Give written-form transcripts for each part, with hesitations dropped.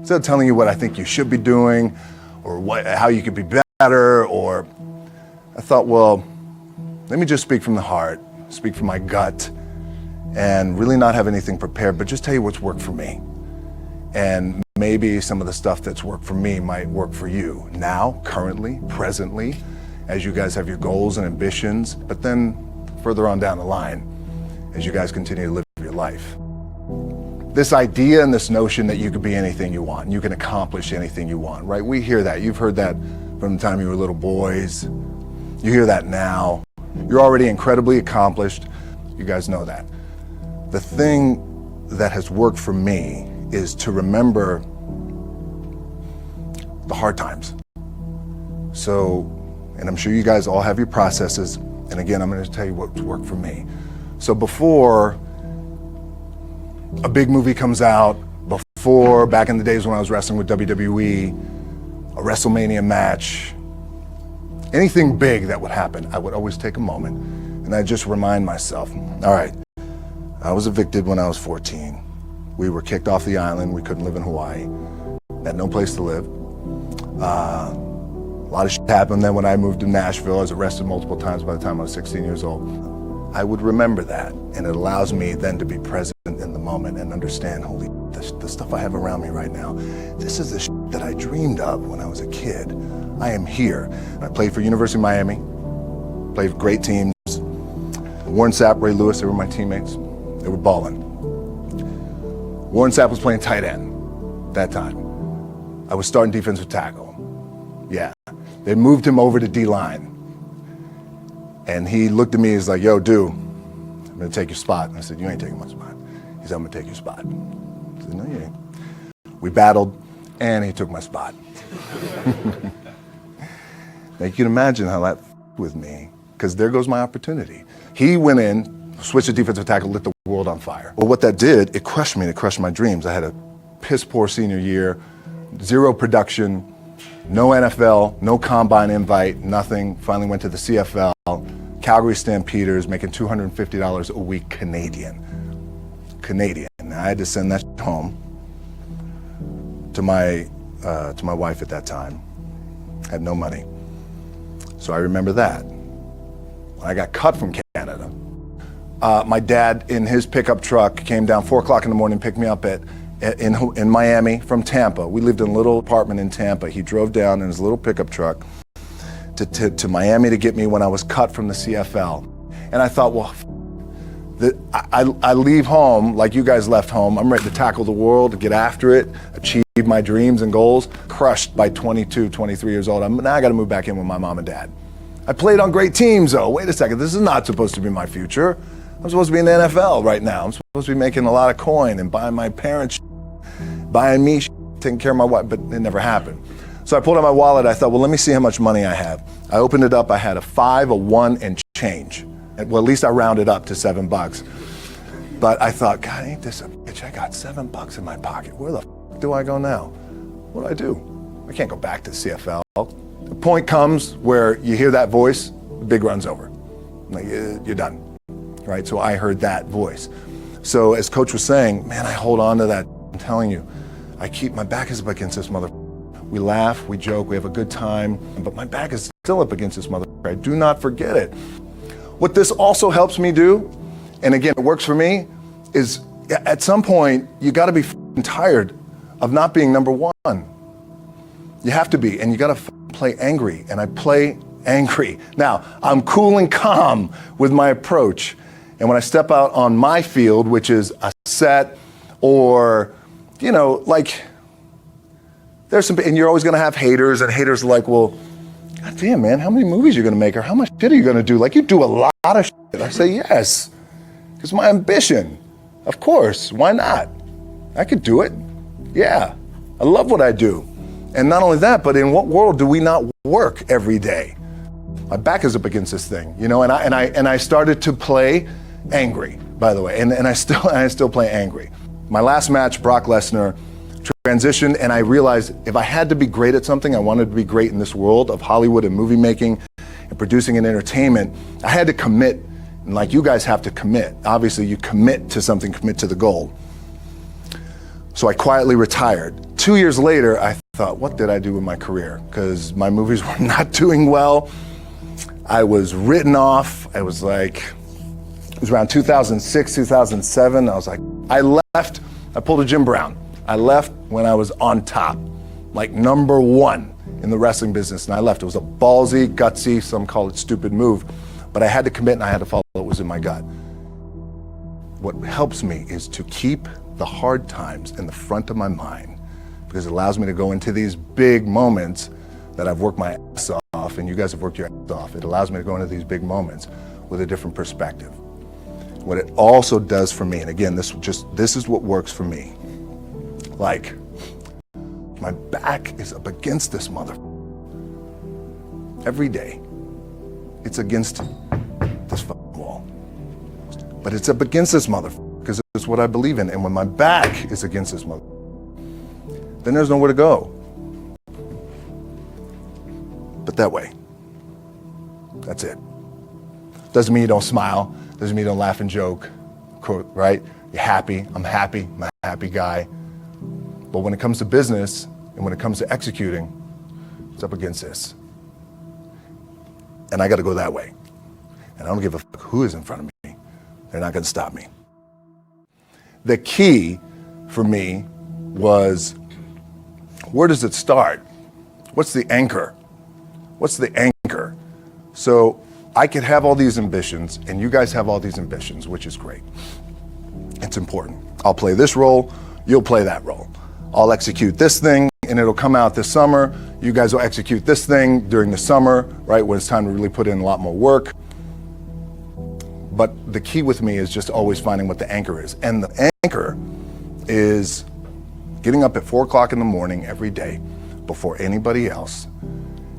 Instead of telling you what I think you should be doing or how you could be better, or I thought, well, let me just speak from the heart, speak from my gut, and really not have anything prepared, but just tell you what's worked for me. And maybe some of the stuff that's worked for me might work for you now, currently, presently, as you guys have your goals and ambitions, but then further on down the line, as you guys continue to live your life. This idea and this notion that you could be anything you want, and you can accomplish anything you want, right? We hear that. You've heard that from the time you were little boys. You hear that now. You're already incredibly accomplished. You guys know that. The thing that has worked for me is to remember the hard times. So, and I'm sure you guys all have your processes, and again, I'm going to tell you what's worked for me. So before a big movie comes out, before, back in the days when I was wrestling with WWE, a WrestleMania match, anything big that would happen, I would always take a moment and I just remind myself, all right, I was evicted when I was 14. We were kicked off the island. We couldn't live in Hawaii. Had no place to live. A lot of shit happened then when I moved to Nashville. I was arrested multiple times by the time I was 16 years old. I would remember that, and it allows me then to be present in the moment and understand, holy, the stuff I have around me right now, this is the shit that I dreamed of when I was a kid. I am here. I played for University of Miami, played for great teams. Warren Sapp, Ray Lewis, they were my teammates. They were balling. Warren Sapp was playing tight end that time. I was starting defensive tackle. Yeah. They moved him over to D-line. And he looked at me, he's like, yo, dude, I'm gonna take your spot. And I said, you ain't taking my spot. He said, I'm gonna take your spot. I said, no, you ain't. We battled, and he took my spot. Now you can imagine how that with me, because there goes my opportunity. He went in, switched to defensive tackle, lit the world on fire. Well, what that did, it crushed me, it crushed my dreams. I had a piss poor senior year, zero production, no NFL, no combine invite, nothing. Finally went to the CFL, Calgary Stampeders, making $250 a week Canadian. Now, I had to send that home to my wife at that time. Had no money. So I remember that. When I got cut from Canada, my dad in his pickup truck came down 4 o'clock in the morning, picked me up in Miami from Tampa. We lived in a little apartment in Tampa. He drove down in his little pickup truck to Miami to get me when I was cut from the CFL. And I thought, well, I leave home like you guys left home. I'm ready to tackle the world, to get after it, achieve my dreams and goals. Crushed by 22, 23 years old. Now I got to move back in with my mom and dad. I played on great teams, though. Wait a second, this is not supposed to be my future. I'm supposed to be in the NFL right now. I'm supposed to be making a lot of coin and buying my parents, buying me, taking care of my wife, but it never happened. So I pulled out my wallet. I thought, well, let me see how much money I have. I opened it up. I had a 5, a 1, and change. Well, at least I rounded up to $7. But I thought, God, ain't this a bitch? I got $7 in my pocket. Where the f do I go now? What do I do? I can't go back to the CFL. The point comes where you hear that voice, the big run's over. Like, you're done, right? So I heard that voice. So as Coach was saying, man, I hold on to that. I'm telling you, I keep my back is up against this mother. We laugh, we joke, we have a good time, but my back is still up against this mother. I do not forget it. What this also helps me do, and again, it works for me, is at some point, you gotta be tired of not being number one. You have to be, and you gotta play angry, and I play angry. Now, I'm cool and calm with my approach, and when I step out on my field, which is a set, or, you know, like, there's some, and you're always gonna have haters, and haters are like, well, God damn, man, how many movies are you gonna make, or how much shit are you gonna do? Like, you do a lot of shit. I say, yes, it's my ambition. Of course, why not? I could do it. Yeah, I love what I do. And not only that, but in what world do we not work every day? My back is up against this thing, you know, and I started to play angry, by the way, and I still play angry. My last match, Brock Lesnar, transitioned, and I realized if I had to be great at something, I wanted to be great in this world of Hollywood and movie making and producing and entertainment, I had to commit, and like you guys have to commit. Obviously, you commit to something, commit to the goal. So I quietly retired. 2 years later, I thought, what did I do with my career? Because my movies were not doing well. I was written off. It was around 2006, 2007. I was like, I left. I pulled a Jim Brown. I left when I was on top, like number one in the wrestling business, and I left. It was a ballsy, gutsy, some call it stupid move, but I had to commit and I had to follow what was in my gut. What helps me is to keep the hard times in the front of my mind, because it allows me to go into these big moments that I've worked my ass off, and you guys have worked your ass off. It allows me to go into these big moments with a different perspective. What it also does for me, and again, this is what works for me. Like, my back is up against this mother. Every day, it's against this wall. But it's up against this mother, because it's what I believe in. And when my back is against this mother, then there's nowhere to go but that way. That's it. Doesn't mean you don't smile. Doesn't mean you don't laugh and joke, quote, right? You're happy. I'm a happy guy. But when it comes to business and when it comes to executing, it's up against this. And I got to go that way. And I don't give a fuck who is in front of me. They're not going to stop me. The key for me was, where does it start? What's the anchor? What's the anchor? So I could have all these ambitions, and you guys have all these ambitions, which is great. It's important. I'll play this role, you'll play that role. I'll execute this thing, and it'll come out this summer. You guys will execute this thing during the summer, right, when it's time to really put in a lot more work. But the key with me is just always finding what the anchor is. And the anchor is getting up at 4 o'clock in the morning every day before anybody else,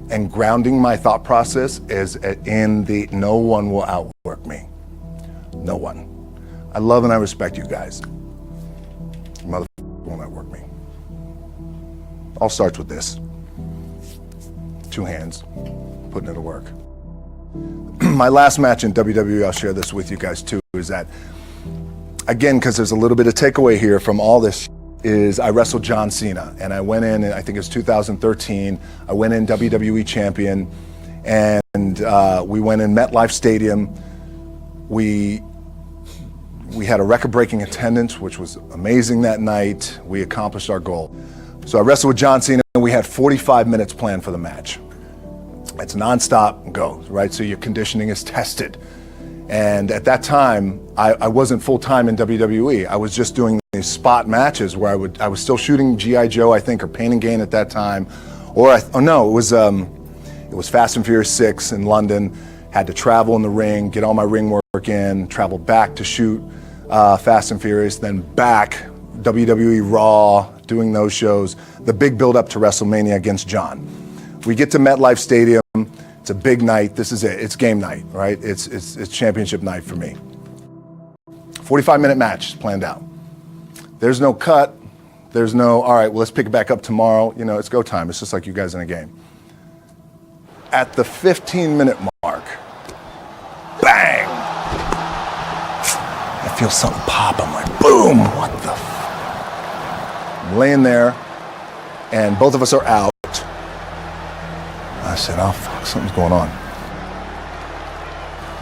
and grounding my thought process is in the no one will outwork me. No one. I love and I respect you guys. Motherfucker won't outwork me. All starts with this. 2 hands, putting it to work. My last match in WWE, I'll share this with you guys too, is that, again, because there's a little bit of takeaway here from all this, is I wrestled John Cena, and I went in, and I think it was 2013, I went in WWE champion, and we went in MetLife Stadium. We had a record-breaking attendance, which was amazing that night. We accomplished our goal. So I wrestled with John Cena, and we had 45 minutes planned for the match. It's nonstop, go, right? So your conditioning is tested. And at that time, I wasn't full-time in WWE. I was just doing these spot matches where I was still shooting G.I. Joe, I think, or Pain and Gain at that time. It was Fast and Furious 6 in London. Had to travel in the ring, get all my ring work in, travel back to shoot Fast and Furious, then back, WWE Raw, doing those shows. The big build-up to WrestleMania against John. We get to MetLife Stadium. It's a big night. This is it. It's game night, right? It's championship night for me. 45-minute match planned out. There's no cut. There's no, all right, well, let's pick it back up tomorrow. You know, it's go time. It's just like you guys in a game. At the 15-minute mark, bang! I feel something pop. I'm like, boom! What the I'm laying there, and both of us are out. I said, oh, fuck, something's going on.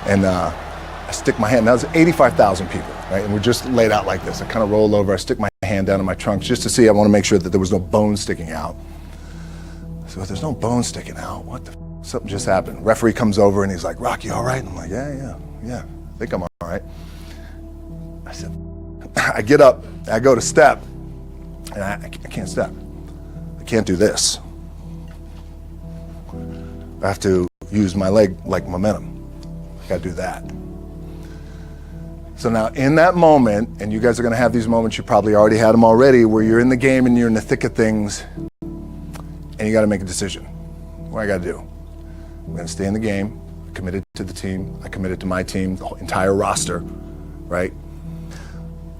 And I stick my hand, that was 85,000 people, right? And we're just laid out like this. I kind of roll over, I stick my hand down in my trunk just to see, I want to make sure that there was no bone sticking out. So if there's no bone sticking out, what the something just happened. Referee comes over and he's like, Rock, you all right? And I'm like, yeah, I think I'm all right. I said, I get up, I go to step, and I can't step. I can't do this. I have to use my leg like momentum. I gotta do that. So now in that moment, and you guys are gonna have these moments, you probably already had them already, where you're in the game and you're in the thick of things, and you gotta make a decision. What I gotta do? I'm gonna stay in the game, I committed to the team, I committed to my team, the whole entire roster, right?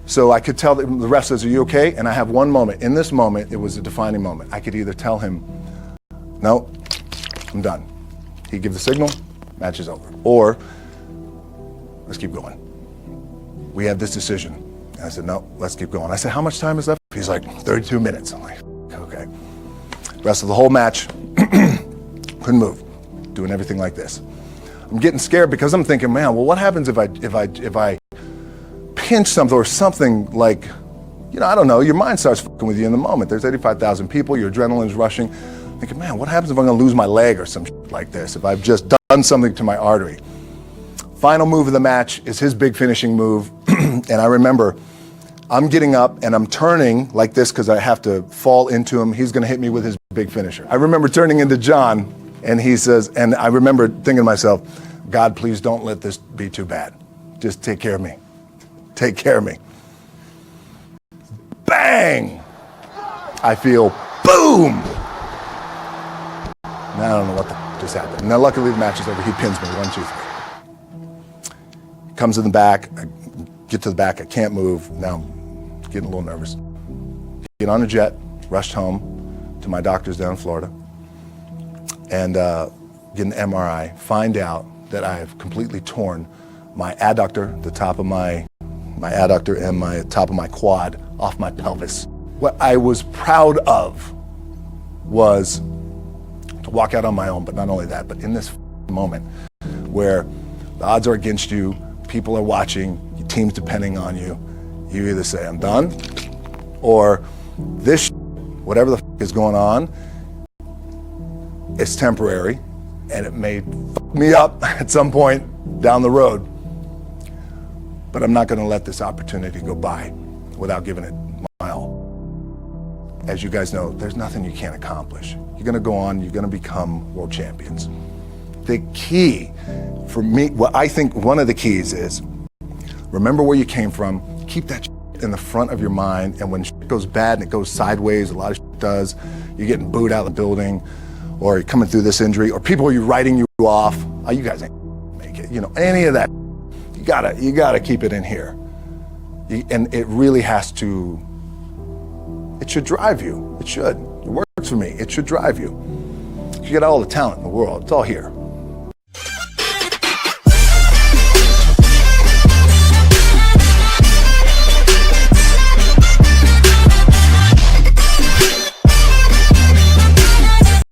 So I could tell the ref says, are you okay? And I have one moment. In this moment, it was a defining moment. I could either tell him, no, I'm done. He'd give the signal, match is over. Or, let's keep going. We have this decision. And I said, no, let's keep going. I said, how much time is left? He's like, 32 minutes. I'm like, okay. Rest of the whole match, couldn't move, doing everything like this. I'm getting scared because I'm thinking, man, well, what happens if I pinch something or something like, I don't know, your mind starts fucking with you in the moment. There's 85,000 people, your adrenaline's rushing. I'm thinking, man, what happens if I'm gonna lose my leg or some shit like this, if I've just done something to my artery? Final move of the match is his big finishing move, and I remember I'm getting up and I'm turning like this because I have to fall into him. He's gonna hit me with his big finisher. I remember turning into John, and he says, and I remember thinking to myself, God, please don't let this be too bad. Just take care of me. Take care of me. Bang! I feel boom! Now I don't know what the just happened. And then luckily the match is over. He pins me, 1, 2, 3. Comes in the back, I get to the back, I can't move. Now I'm getting a little nervous. Get on a jet, rushed home to my doctor's down in Florida, and get an MRI, find out that I have completely torn my adductor, the top of my adductor and my top of my quad off my pelvis. What I was proud of was to walk out on my own, but not only that, but in this moment where the odds are against you, people are watching, your team's depending on you, you either say, I'm done, or this whatever the is going on, it's temporary, and it may fuck me up at some point down the road. But I'm not gonna let this opportunity go by without giving it my all. As you guys know, there's nothing you can't accomplish. You're gonna go on, you're gonna become world champions. The key for me, what I think one of the keys is, remember where you came from, keep that in the front of your mind, and when shit goes bad and it goes sideways, a lot of shit does, you're getting booed out of the building, or you're coming through this injury, or people are writing you off, oh, you guys ain't make it, any of that. You gotta keep it in here. And it really has to, it should drive you. It should. It works for me. It should drive you. You got all the talent in the world. It's all here.